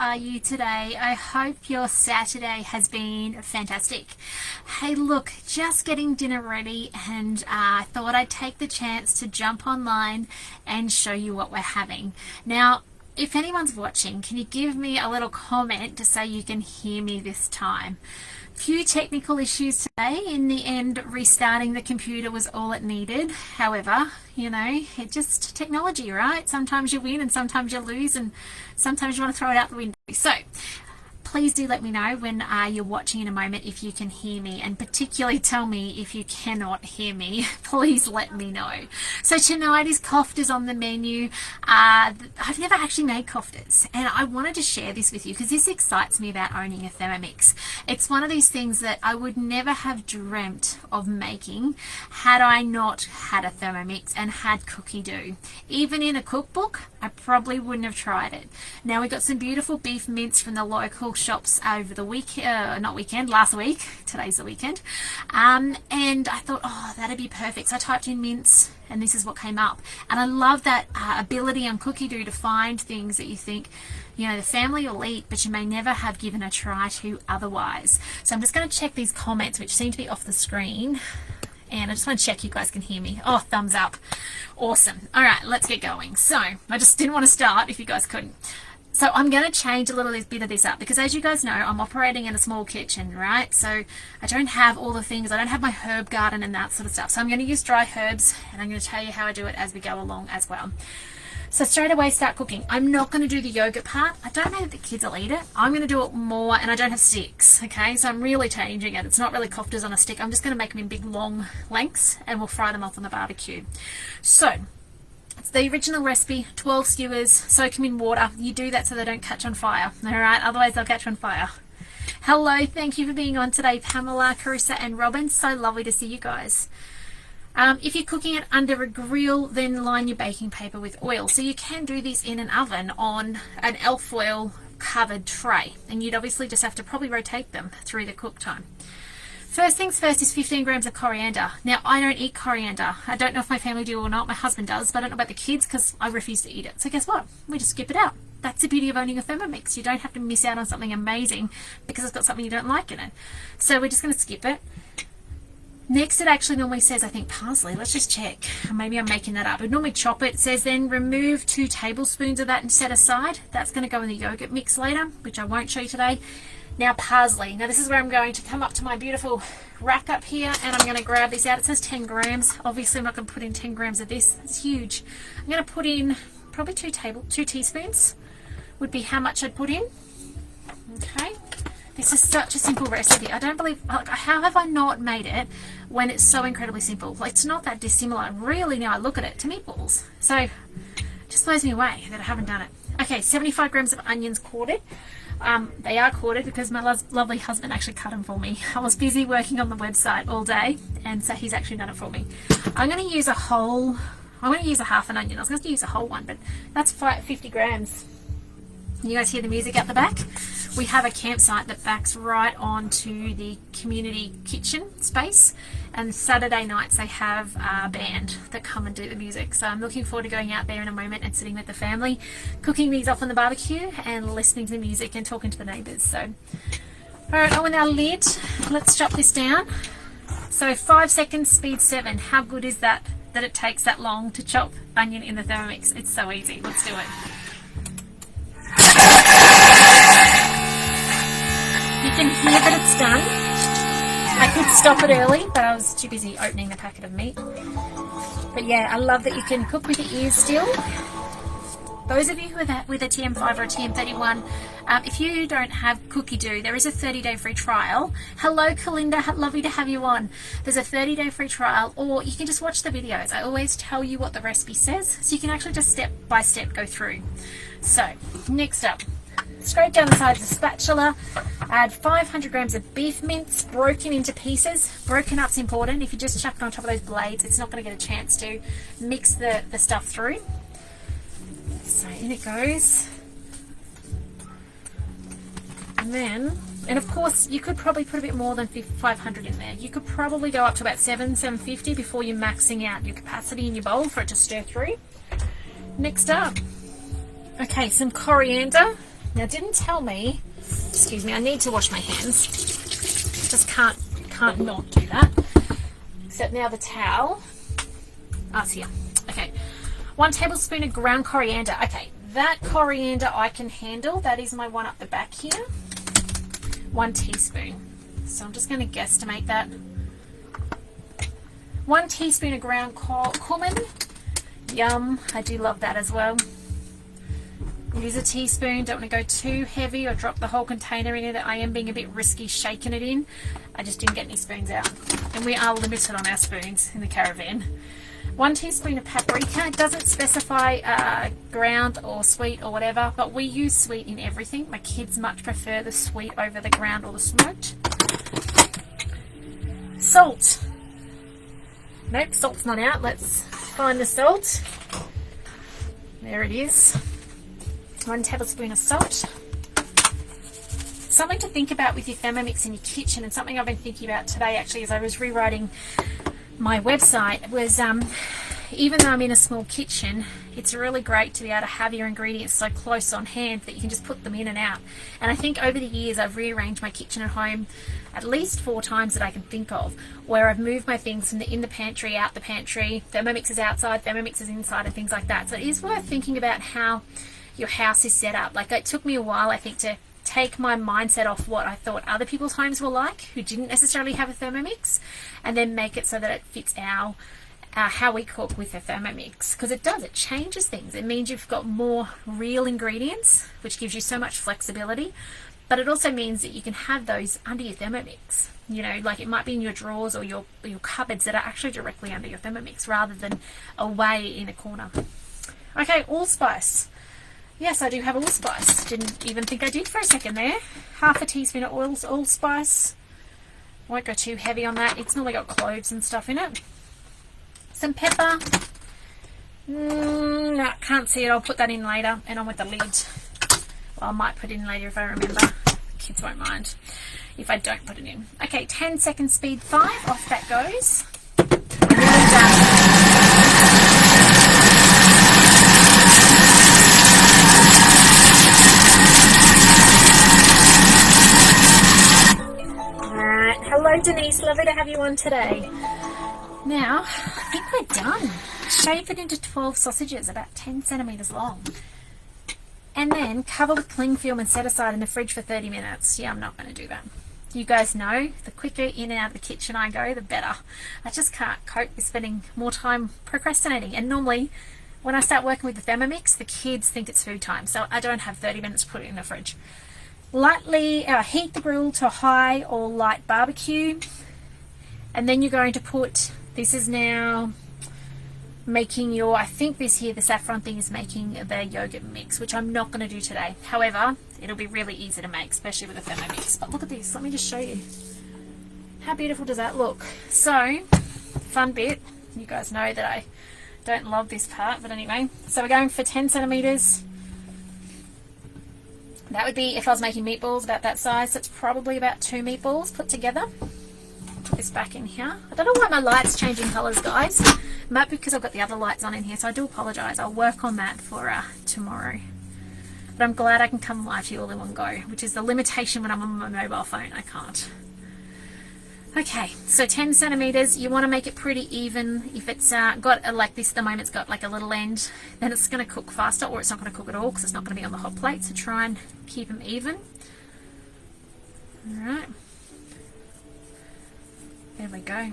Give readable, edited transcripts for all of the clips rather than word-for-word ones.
are you today? I hope your Saturday has been fantastic. Hey, look, just getting dinner ready, and I thought I'd take the chance to jump online and show you what we're having. Now, if anyone's watching, can you give me a little comment to say you can hear me this time? Few technical issues today. In the end, restarting the computer was all it needed. However, you know, it's just technology, right? Sometimes you win and sometimes you lose, and sometimes you want to throw it out the window. So please do let me know when you're watching in a moment if you can hear me, and particularly tell me if you cannot hear me. Please let me know. So tonight is koftas on the menu. I've never actually made koftas, and I wanted to share this with you because this excites me about owning a Thermomix. It's one of these things that I would never have dreamt of making had I not had a Thermomix and had cookie dough. Even in a cookbook, I probably wouldn't have tried it. Now, we got some beautiful beef mince from the local shops over the last week. Today's the weekend. And I thought, oh, that'd be perfect. So I typed in mince, and this is what came up. And I love that ability on cookie dough to find things that you think, you know, the family will eat, but you may never have given a try to otherwise. So I'm just going to check these comments, which seem to be off the screen. And I just want to check you guys can hear me. Oh, thumbs up. Awesome. All right, let's get going. So I just didn't want to start if you guys couldn't. So I'm going to change a little bit of this up because, as you guys know, I'm operating in a small kitchen, right? So I don't have all the things. I don't have my herb garden and that sort of stuff. So I'm going to use dry herbs, and I'm going to tell you how I do it as we go along as well. So straight away, start cooking. I'm not going to do the yogurt part. I don't know that the kids will eat it. I'm going to do it more, and I don't have sticks, okay? So I'm really changing it. It's not really koftas on a stick. I'm just going to make them in big, long lengths, and we'll fry them off on the barbecue. So it's the original recipe, 12 skewers, soak them in water. You do that so they don't catch on fire, all right? Otherwise, they'll catch on fire. Hello, thank you for being on today, Pamela, Carissa, and Robin. So lovely to see you guys. If you're cooking it under a grill, then line your baking paper with oil. So you can do this in an oven on an alfoil covered tray, and you'd obviously just have to probably rotate them through the cook time. First things first is 15 grams of coriander. Now, I don't eat coriander. I don't know if my family do or not. My husband does, but I don't know about the kids because I refuse to eat it. So guess what? We just skip it out. That's the beauty of owning a Thermomix. You don't have to miss out on something amazing because it's got something you don't like in it. So we're just going to skip it. Next, it actually normally says, I think, parsley. Let's just check. Maybe I'm making that up. It normally chop it. It says then remove 2 tablespoons of that and set aside. That's going to go in the yogurt mix later, which I won't show you today. Now, parsley. Now, this is where I'm going to come up to my beautiful rack up here, and I'm going to grab this out. It says 10 grams. Obviously, I'm not going to put in 10 grams of this. It's huge. I'm going to put in probably 2 teaspoons would be how much I'd put in. Okay. This is such a simple recipe. I don't believe, how have I not made it when it's so incredibly simple? Like, it's not that dissimilar, really, now I look at it, to meatballs. So, it just blows me away that I haven't done it. Okay, 75 grams of onions quartered. They are quartered because my lovely husband actually cut them for me. I was busy working on the website all day, and so he's actually done it for me. I'm going to use a half an onion. I was going to use a whole one, but that's 50 grams. You guys hear the music out the back? We have a campsite that backs right onto the community kitchen space, and Saturday nights they have a band that come and do the music. So I'm looking forward to going out there in a moment and sitting with the family, cooking these off on the barbecue and listening to the music and talking to the neighbours. So, alright, on with our lid, let's chop this down. So 5 seconds, speed 7. How good is that it takes that long to chop onion in the Thermomix? It's so easy. Let's do it. You can hear that it's done. I could stop it early, but I was too busy opening the packet of meat. But yeah, I love that you can cook with your ears still. Those of you with a TM5 or a TM31, if you don't have cookie dough, there is a 30-day free trial. Hello, Kalinda. Lovely to have you on. There's a 30-day free trial, or you can just watch the videos. I always tell you what the recipe says, so you can actually just step by step go through. So, next up, scrape down the sides of the spatula, add 500 grams of beef mince broken into pieces. Broken up's important. If you just chuck it on top of those blades, it's not going to get a chance to mix the stuff through. So in it goes. And then, and of course, you could probably put a bit more than 500 in there. You could probably go up to about 750 before you're maxing out your capacity in your bowl for it to stir through. Next up, okay, some coriander. Now, it didn't tell me, excuse me, I need to wash my hands. Just can't not do that. Except now the towel. Oh, it's here. Okay. 1 tablespoon of ground coriander. Okay, that coriander I can handle. That is my one up the back here. 1 teaspoon. So I'm just going to guesstimate that. 1 teaspoon of ground cumin. Yum. I do love that as well. Use a teaspoon. Don't want to go too heavy or drop the whole container in it. I am being a bit risky shaking it in. I just didn't get any spoons out. And we are limited on our spoons in the caravan. 1 teaspoon of paprika. It doesn't specify ground or sweet or whatever, but we use sweet in everything. My kids much prefer the sweet over the ground or the smoked. Salt. Nope, salt's not out. Let's find the salt. There it is. 1 tablespoon of salt. Something to think about with your Thermomix in your kitchen, and something I've been thinking about today actually as I was rewriting my website was even though I'm in a small kitchen, it's really great to be able to have your ingredients so close on hand that you can just put them in and out. And I think over the years I've rearranged my kitchen at home at least 4 times that I can think of, where I've moved my things from in the pantry, out the pantry, Thermomix is outside, Thermomix is inside, and things like that. So it is worth thinking about how your house is set up. Like, it took me a while, I think, to take my mindset off what I thought other people's homes were like who didn't necessarily have a Thermomix, and then make it so that it fits our how we cook with a Thermomix, because it changes things. It means you've got more real ingredients, which gives you so much flexibility, but it also means that you can have those under your Thermomix. You know, like it might be in your drawers or your cupboards that are actually directly under your Thermomix rather than away in a corner. Okay, allspice. Yes, I do have allspice. Didn't even think I did for a second there. 1/2 teaspoon of allspice. Won't go too heavy on that. It's normally got cloves and stuff in it. Some pepper. No, can't see it. I'll put that in later, and on with the lid. Well, I might put it in later if I remember. Kids won't mind if I don't put it in. Okay, 10-second speed 5. Off that goes. Nearly done. Hello Denise, lovely to have you on today. Now, I think we're done. Shave it into 12 sausages, about 10 centimetres long. And then cover with cling film and set aside in the fridge for 30 minutes. Yeah, I'm not going to do that. You guys know, the quicker in and out of the kitchen I go, the better. I just can't cope with spending more time procrastinating. And normally, when I start working with the Thermomix, the kids think it's food time. So I don't have 30 minutes to put it in the fridge. Lightly heat the grill to high or light barbecue, and then you're going to put, this is now making your, I think this here, the saffron thing is making the yogurt mix, which I'm not going to do today. However, it'll be really easy to make, especially with the Thermomix. But look at this, let me just show you. How beautiful does that look? So, fun bit, you guys know that I don't love this part, but anyway. So we're going for 10 centimetres. That would be, if I was making meatballs, about that size. So it's probably about 2 meatballs put together. Put this back in here. I don't know why my light's changing colours, guys. Might be because I've got the other lights on in here, so I do apologise. I'll work on that for tomorrow. But I'm glad I can come live to you all in one go, which is the limitation when I'm on my mobile phone. I can't. Okay, so 10 centimetres, you want to make it pretty even. If it's got like this at the moment, it's got like a little end, then it's going to cook faster, or it's not going to cook at all because it's not going to be on the hot plate. So try and keep them even. Alright, there we go.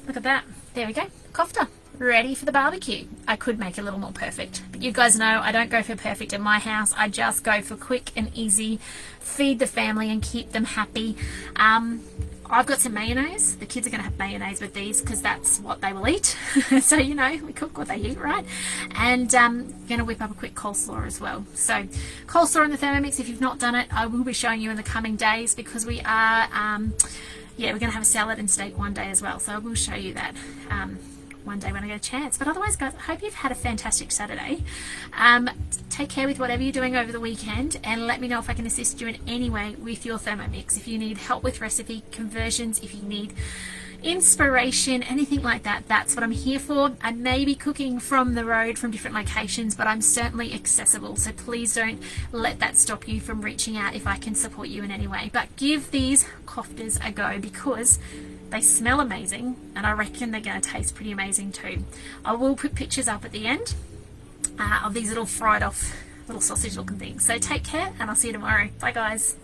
Look at that, there we go, kofta. Ready for the barbecue. I could make it a little more perfect, but you guys know I don't go for perfect in my house. I just go for quick and easy, feed the family and keep them happy. I've got some mayonnaise. The kids are going to have mayonnaise with these because that's what they will eat. So, you know, we cook what they eat, right? And going to whip up a quick coleslaw as well. So coleslaw in the Thermomix, if you've not done it, I will be showing you in the coming days, because we are, we're going to have a salad and steak one day as well. So I will show you that one day when I get a chance. But otherwise, guys, I hope you've had a fantastic Saturday. Take care with whatever you're doing over the weekend, and let me know if I can assist you in any way with your Thermomix. If you need help with recipe conversions, if you need inspiration, anything like that, that's what I'm here for. I may be cooking from the road from different locations, but I'm certainly accessible, so please don't let that stop you from reaching out if I can support you in any way. But give these koftas a go, because they smell amazing and I reckon they're going to taste pretty amazing too. I will put pictures up at the end of these little fried off little sausage looking things. So take care, and I'll see you tomorrow. Bye guys.